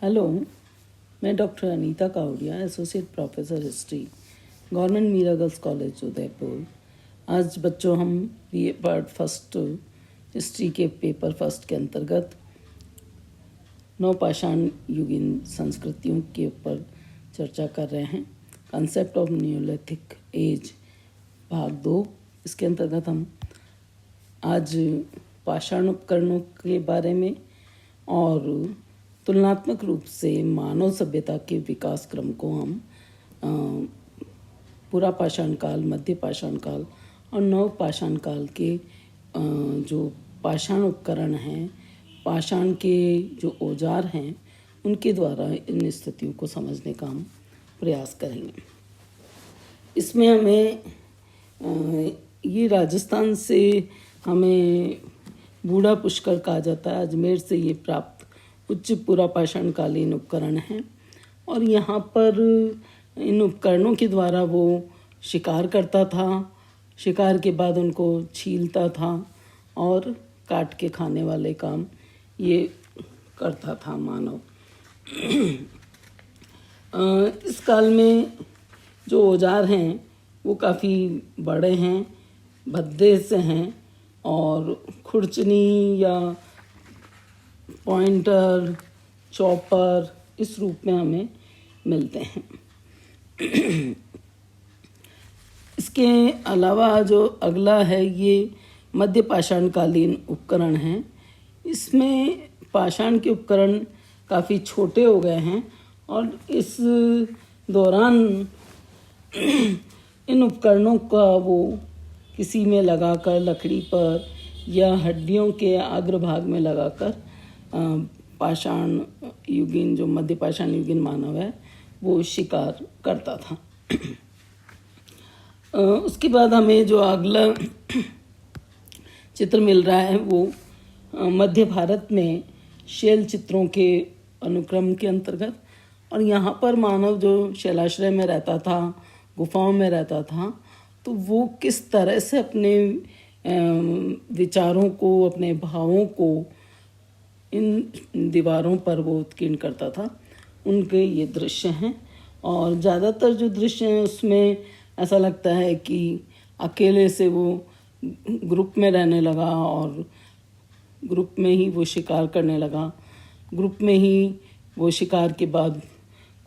Hello, मैं doctor Anita Kawadia, associate professor history, government Meera girls college Udaipur. आज बच्चों हम बीए पार्ट फर्स्ट हिस्ट्री के पेपर फर्स्ट के अंतर्गत नवपाषाण युगीन संस्कृतियों के ऊपर चर्चा कर रहे हैं। कंसेप्ट ऑफ न्यूलिथिक एज भाग 2। इसके अंतर्गत हम आज पाषाण उपकरणों के बारे में और तुलनात्मक रूप से मानव सभ्यता के विकास क्रम को हम पुरा पाषाण काल, मध्य पाषाण काल और नव पाषाण काल के जो पाषाण उपकरण हैं, पाषाण के जो औजार हैं, उनके द्वारा इन स्थितियों को समझने का हम प्रयास करेंगे। इसमें हमें ये राजस्थान से हमें बूढ़ा पुष्कर कहा जाता है। अजमेर से ये प्राप्त उच्च पुरापाषाण कालीन उपकरण हैं और यहाँ पर इन उपकरणों के द्वारा वो शिकार करता था। शिकार के बाद उनको छीलता था और काट के खाने वाले काम ये करता था मानव। इस काल में जो औजार हैं वो काफ़ी बड़े हैं, भद्दे से हैं और खुरचनी या पॉइंटर, चॉपर इस रूप में हमें मिलते हैं। इसके अलावा जो अगला है ये मध्य पाषाण कालीन उपकरण हैं। इसमें पाषाण के उपकरण काफ़ी छोटे हो गए हैं और इस दौरान इन उपकरणों का वो किसी में लगाकर, लकड़ी पर या हड्डियों के अग्रभाग में लगाकर पाषाण युगीन, जो मध्य पाषाण युगीन मानव है, वो शिकार करता था। उसके बाद हमें जो अगला चित्र मिल रहा है वो मध्य भारत में शैल चित्रों के अनुक्रम के अंतर्गत, और यहाँ पर मानव जो शैलाश्रय में रहता था, गुफाओं में रहता था, तो वो किस तरह से अपने विचारों को, अपने भावों को इन दीवारों पर वो उत्कीर्ण करता था, उनके ये दृश्य हैं। और ज़्यादातर जो दृश्य हैं उसमें ऐसा लगता है कि अकेले से वो ग्रुप में रहने लगा और ग्रुप में ही वो शिकार करने लगा। ग्रुप में ही वो शिकार के बाद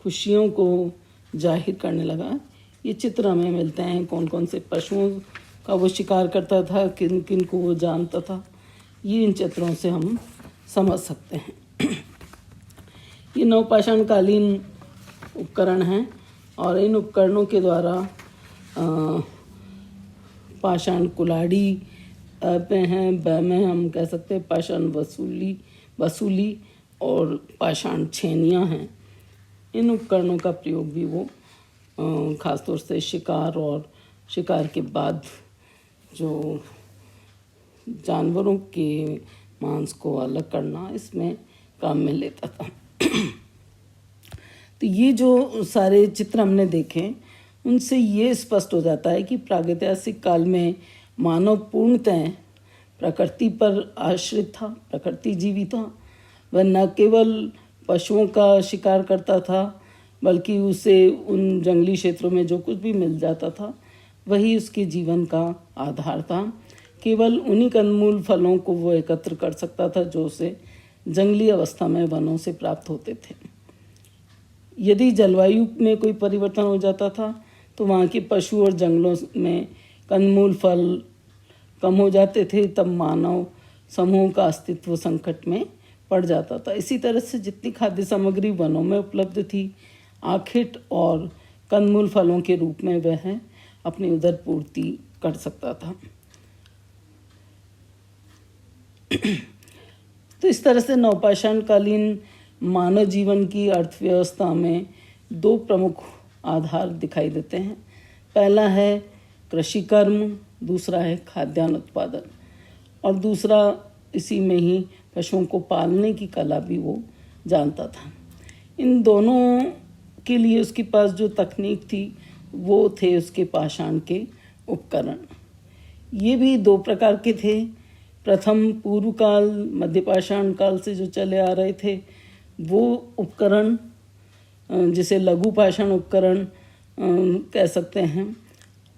खुशियों को जाहिर करने लगा। ये चित्र हमें मिलते हैं, कौन कौन से पशुओं का वो शिकार करता था, किन किन को वो जानता था, ये इन चित्रों से हम समझ सकते हैं। ये नवपाषाण कालीन उपकरण हैं और इन उपकरणों के द्वारा पाषाण कुल्हाड़ी हैं, ब में हम कह सकते हैं पाषाण वसूली और पाषाण छेनियाँ हैं। इन उपकरणों का प्रयोग भी वो ख़ासतौर से शिकार और शिकार के बाद जो जानवरों के मांस को अलग करना, इसमें काम में लेता था। तो ये जो सारे चित्र हमने देखे, उनसे ये स्पष्ट हो जाता है कि प्रागैतिहासिक काल में मानव पूर्णतः प्रकृति पर आश्रित था, प्रकृति जीवी था। वह न केवल पशुओं का शिकार करता था, बल्कि उसे उन जंगली क्षेत्रों में जो कुछ भी मिल जाता था वही उसके जीवन का आधार था। केवल उन्हीं कंदमूल फलों को वो एकत्र कर सकता था जो उसे जंगली अवस्था में वनों से प्राप्त होते थे। यदि जलवायु में कोई परिवर्तन हो जाता था तो वहाँ के पशु और जंगलों में कंदमूल फल कम हो जाते थे, तब मानव समूह का अस्तित्व संकट में पड़ जाता था। इसी तरह से जितनी खाद्य सामग्री वनों में उपलब्ध थी, आखिट और कंदमूल फलों के रूप में वह अपनी उदर पूर्ति कर सकता था। तो इस तरह से नवपाषाण कालीन मानव जीवन की अर्थव्यवस्था में दो प्रमुख आधार दिखाई देते हैं। पहला है कृषि कर्म, दूसरा है खाद्यान्न उत्पादन, और दूसरा इसी में ही पशुओं को पालने की कला भी वो जानता था। इन दोनों के लिए उसके पास जो तकनीक थी वो थे उसके पाषाण के उपकरण। ये भी दो प्रकार के थे। प्रथम पूर्व काल, मध्य पाषाण काल से जो चले आ रहे थे, वो उपकरण जिसे लघु पाषाण उपकरण कह सकते हैं,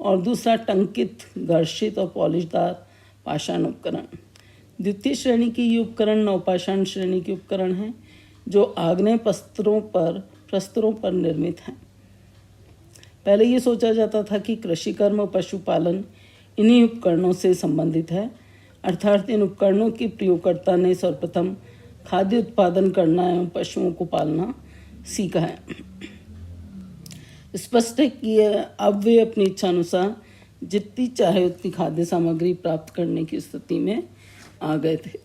और दूसरा टंकित, घर्षित और पॉलिशदार पाषाण उपकरण। द्वितीय श्रेणी के ये उपकरण नवपाषाण श्रेणी के उपकरण हैं जो आग्नेय प्रस्तरों पर निर्मित हैं। पहले ये सोचा जाता था कि कृषि कर्म और पशुपालन इन्हीं उपकरणों से संबंधित है, अर्थात इन उपकरणों के प्रयोगकर्ता ने सर्वप्रथम खाद्य उत्पादन करना एवं पशुओं को पालना सीखा है। स्पष्ट है कि अब वे अपनी इच्छा अनुसार जितनी चाहे उतनी खाद्य सामग्री प्राप्त करने की स्थिति में आ गए थे।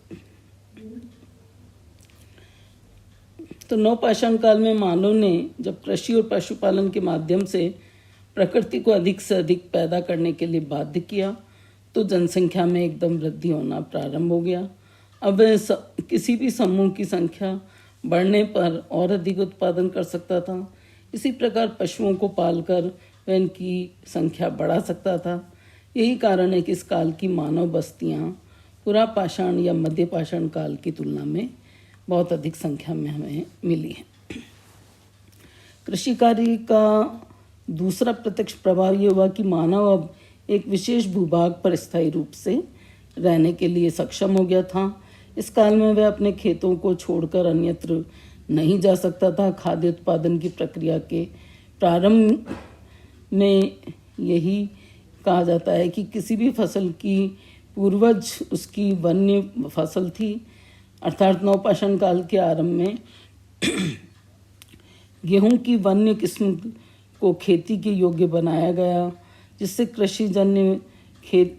तो नवपाषाण काल में मानव ने जब कृषि और पशुपालन के माध्यम से प्रकृति को अधिक से अधिक पैदा करने के लिए बाध्य किया तो जनसंख्या में एकदम वृद्धि होना प्रारंभ हो गया। अब किसी भी समूह की संख्या बढ़ने पर और अधिक उत्पादन कर सकता था। इसी प्रकार पशुओं को पालकर वह इनकी संख्या बढ़ा सकता था। यही कारण है कि इस काल की मानव बस्तियां पुरापाषाण या मध्य पाषाण काल की तुलना में बहुत अधिक संख्या में हमें मिली है। कृषि कार्य का दूसरा प्रत्यक्ष प्रभाव ये हुआ कि मानव अब एक विशेष भूभाग पर स्थायी रूप से रहने के लिए सक्षम हो गया था। इस काल में वह अपने खेतों को छोड़कर अन्यत्र नहीं जा सकता था। खाद्य उत्पादन की प्रक्रिया के प्रारंभ में यही कहा जाता है कि किसी भी फसल की पूर्वज उसकी वन्य फसल थी, अर्थात नवपाषाण काल के आरंभ में गेहूं की वन्य किस्म को खेती के योग्य बनाया गया, जिससे कृषिजन्य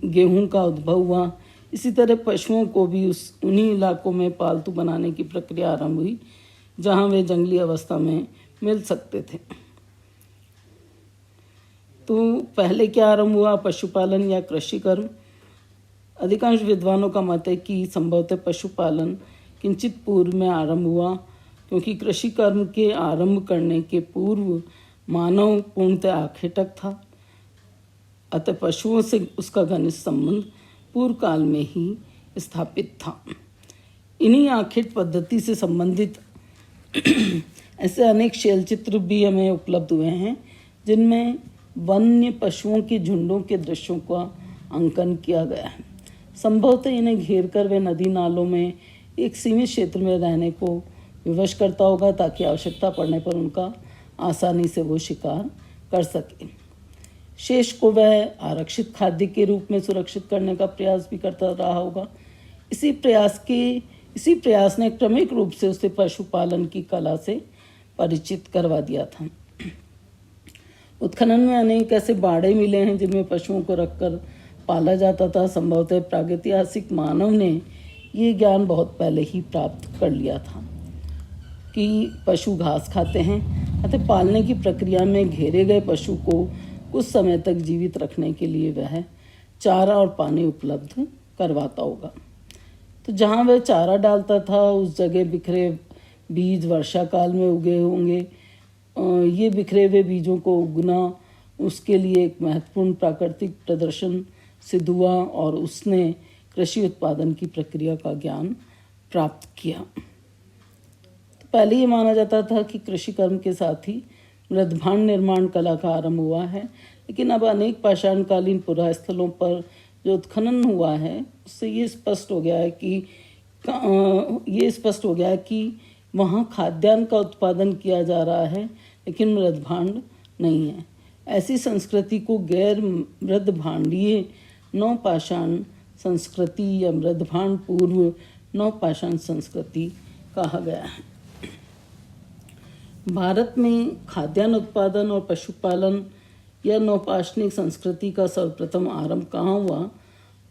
गेहूं का उद्भव हुआ। इसी तरह पशुओं को भी उन्हीं इलाकों में पालतू बनाने की प्रक्रिया आरंभ हुई जहां वे जंगली अवस्था में मिल सकते थे। तो पहले क्या आरंभ हुआ, पशुपालन या कृषि कर्म? अधिकांश विद्वानों का मत है कि संभवतः पशुपालन किंचित पूर्व में आरंभ हुआ, क्योंकि कृषि कर्म के आरंभ करने के पूर्व मानव पूर्णतः आखेटक था। अतः पशुओं से उसका घनिष्ठ संबंध पूर्व काल में ही स्थापित था। इन्हीं आखेट पद्धति से संबंधित ऐसे अनेक शैलचित्र भी हमें उपलब्ध हुए हैं जिनमें वन्य पशुओं के झुंडों के दृश्यों का अंकन किया गया है। संभवतः इन्हें घेर कर वे नदी नालों में एक सीमित क्षेत्र में रहने को विवश करता होगा, ताकि आवश्यकता पड़ने पर उनका आसानी से वो शिकार कर सके। शेष को वह आरक्षित खाद्य के रूप में सुरक्षित करने का प्रयास भी करता रहा होगा। इसी प्रयास ने क्रमिक रूप से उसे पशुपालन की कला से परिचित करवा दिया था। उत्खनन में अनेक ऐसे बाड़े मिले हैं जिनमें पशुओं को रखकर पाला जाता था। संभवतः प्रागैतिहासिक मानव ने ये ज्ञान बहुत पहले ही प्राप्त कर लिया था कि पशु घास खाते हैं, अतः पालने की प्रक्रिया में घेरे गए पशु को कुछ समय तक जीवित रखने के लिए वह चारा और पानी उपलब्ध करवाता होगा। तो जहाँ वह चारा डालता था उस जगह बिखरे बीज वर्षा काल में उगे होंगे। ये बिखरे हुए बीजों को उगना उसके लिए एक महत्वपूर्ण प्राकृतिक प्रदर्शन सिद्ध हुआ और उसने कृषि उत्पादन की प्रक्रिया का ज्ञान प्राप्त किया। तो पहले ये माना जाता था कि कृषि कर्म के साथ ही मृदभांड निर्माण कला का आरंभ हुआ है, लेकिन अब अनेक पाषाणकालीन पुरास्थलों पर जो उत्खनन हुआ है उससे ये स्पष्ट हो गया है कि वहाँ खाद्यान्न का उत्पादन किया जा रहा है, लेकिन मृदभांड नहीं है। ऐसी संस्कृति को गैर मृदभांडीय नवपाषाण संस्कृति या मृदभांड पूर्व नवपाषाण संस्कृति कहा गया है। भारत में खाद्यान्न उत्पादन और पशुपालन या नवपाषाणिक संस्कृति का सर्वप्रथम आरंभ कहाँ हुआ,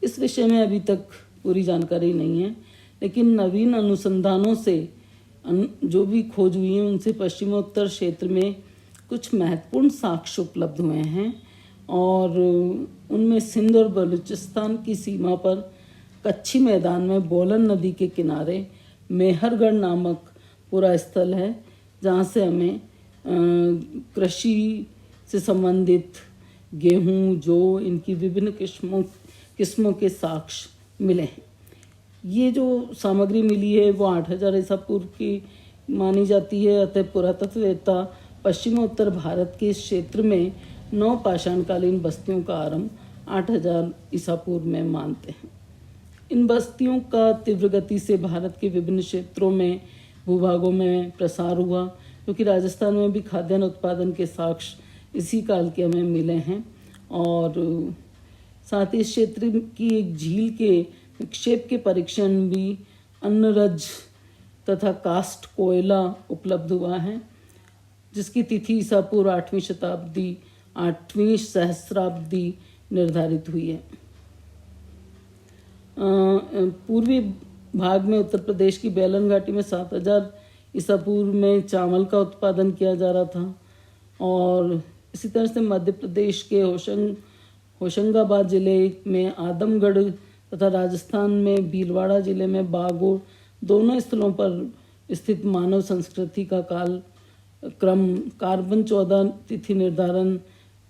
इस विषय में अभी तक पूरी जानकारी नहीं है, लेकिन नवीन अनुसंधानों से जो भी खोज हुई है उनसे पश्चिमोत्तर क्षेत्र में कुछ महत्वपूर्ण साक्ष्य उपलब्ध हुए हैं और उनमें सिंध और बलूचिस्तान की सीमा पर कच्छी मैदान में बोलन नदी के किनारे मेहरगढ़ नामक पूरा स्थल है, जहाँ से हमें कृषि से संबंधित गेहूं, जौ, इनकी विभिन्न किस्मों के साक्ष्य मिले हैं। ये जो सामग्री मिली है वो 8000 ईसा पूर्व की मानी जाती है। अतः पुरातत्ववेत्ता पश्चिमोत्तर भारत के इस क्षेत्र में 9 पाषाणकालीन बस्तियों का आरंभ 8000 ईसा पूर्व में मानते हैं। इन बस्तियों का तीव्र गति से भारत के विभिन्न क्षेत्रों में भूभागों में प्रसार हुआ, क्योंकि राजस्थान में भी खाद्यान्न उत्पादन के साक्ष्य इसी काल के हमें मिले हैं। और साथ ही इस क्षेत्र की एक झील के निक्षेप के परीक्षण भी अन्नरज तथा कास्ट कोयला उपलब्ध हुआ है, जिसकी तिथि ईसा पूर्व 8वीं सहस्राब्दी निर्धारित हुई है। पूर्वी भाग में उत्तर प्रदेश की बेलन घाटी में 7000 ईसा पूर्व में चावल का उत्पादन किया जा रहा था। और इसी तरह से मध्य प्रदेश के होशंगाबाद जिले में आदमगढ़ तथा राजस्थान में भीलवाड़ा जिले में बागोर दोनों स्थलों पर स्थित मानव संस्कृति का काल क्रम कार्बन 14 तिथि निर्धारण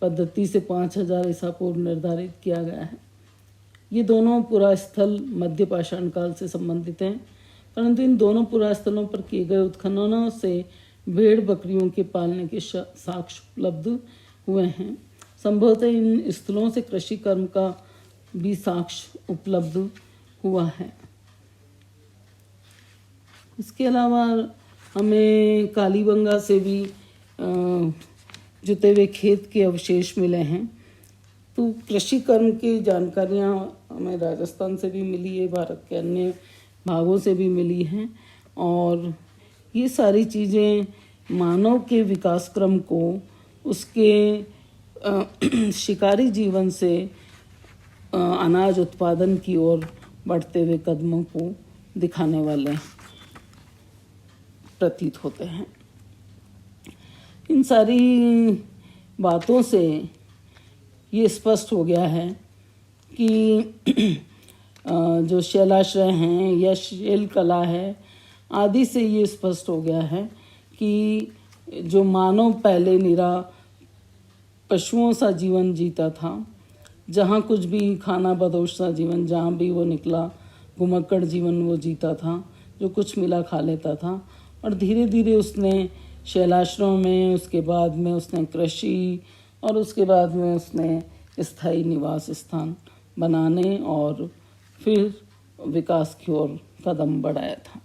पद्धति से 5000 ईसा पूर्व निर्धारित किया गया है। ये दोनों पुरास्थल मध्य पाषाण काल से संबंधित हैं, परंतु इन दोनों पुरास्थलों पर किए गए उत्खननों से भेड़ बकरियों के पालने के साक्ष्य उपलब्ध हुए हैं। संभवतः इन स्थलों से कृषि कर्म का भी साक्ष्य उपलब्ध हुआ है। इसके अलावा हमें कालीबंगा से भी जुते हुए खेत के अवशेष मिले हैं। तो कृषि कर्म की जानकारियाँ हमें राजस्थान से भी मिली है, भारत के अन्य भागों से भी मिली हैं। और ये सारी चीज़ें मानव के विकास क्रम को उसके शिकारी जीवन से अनाज उत्पादन की ओर बढ़ते हुए कदमों को दिखाने वाले प्रतीत होते हैं। इन सारी बातों से ये स्पष्ट हो गया है कि जो शैलाश्रय हैं या शैल कला है आदि से ये स्पष्ट हो गया है कि जो मानव पहले निरा पशुओं सा जीवन जीता था, जहाँ कुछ भी खाना बदोश सा जीवन, जहाँ भी वो निकला घुमक्कड़ जीवन वो जीता था, जो कुछ मिला खा लेता था। और धीरे धीरे उसने शैलाश्रयों में, उसके बाद में उसने कृषि और उसके बाद में उसने स्थायी निवास स्थान बनाने और फिर विकास की ओर कदम बढ़ाया था।